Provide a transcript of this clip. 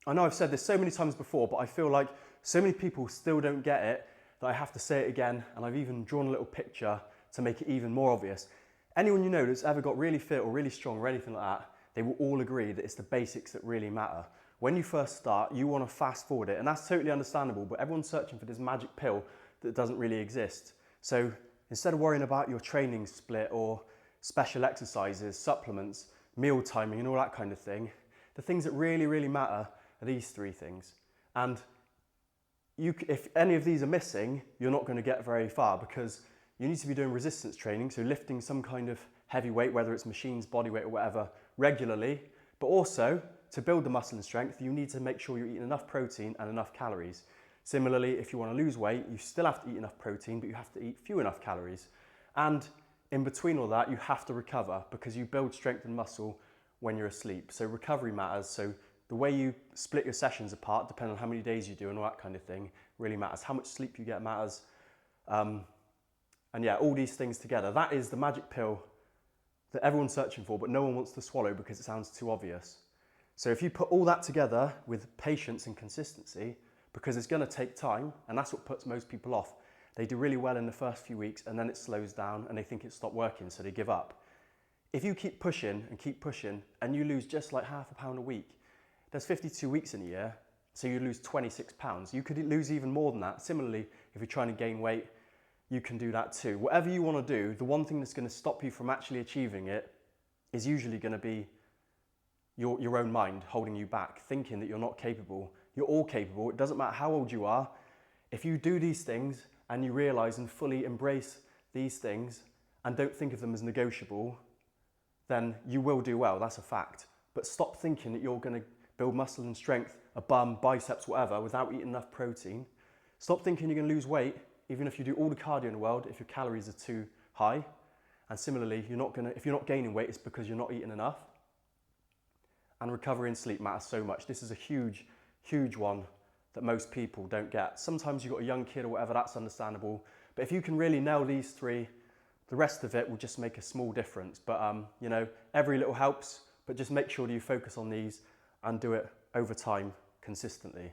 I know I've said this so many times before, but I feel like so many people still don't get it that I have to say it again, and I've even drawn a little picture to make it even more obvious. Anyone you know that's ever got really fit or really strong or anything like that, they will all agree that it's the basics that really matter. When you first start, you want to fast forward it, and that's totally understandable, but everyone's searching for this magic pill that doesn't really exist. So instead of worrying about your training split or special exercises, supplements, meal timing and all that kind of thing, the things that really, really matter are these three things. And if any of these are missing, you're not going to get very far, because you need to be doing resistance training, so lifting some kind of heavy weight, whether it's machines, body weight or whatever, regularly. But also, to build the muscle and strength, you need to make sure you're eating enough protein and enough calories. Similarly, if you want to lose weight, you still have to eat enough protein, but you have to eat few enough calories. And in between all that, you have to recover, because you build strength and muscle when you're asleep. So recovery matters. So the way you split your sessions apart, depending on how many days you do and all that kind of thing, really matters. How much sleep you get matters. And yeah, all these things together, that is the magic pill that everyone's searching for, but no one wants to swallow because it sounds too obvious. So if you put all that together with patience and consistency, because it's going to take time, and that's what puts most people off. They do really well in the first few weeks, and then it slows down and they think it's stopped working, so they give up. If you keep pushing and you lose just like half a pound a week, there's 52 weeks in a year, so you lose 26 pounds. You could lose even more than that. Similarly, if you're trying to gain weight, you can do that too. Whatever you want to do, the one thing that's going to stop you from actually achieving it is usually going to be your own mind holding you back, thinking that you're not capable. You're all capable. It doesn't matter how old you are. If you do these things and you realize and fully embrace these things and don't think of them as negotiable, then you will do well. That's a fact. But stop thinking that you're going to build muscle and strength, a bum, biceps, whatever, without eating enough protein. Stop thinking you're going to lose weight, even if you do all the cardio in the world, if your calories are too high. And similarly, if you're not gaining weight, it's because you're not eating enough. And recovery and sleep matters so much. This is a huge, huge one that most people don't get. Sometimes you've got a young kid or whatever, that's understandable. But if you can really nail these three, the rest of it will just make a small difference. But you know, every little helps, but just make sure that you focus on these and do it over time consistently.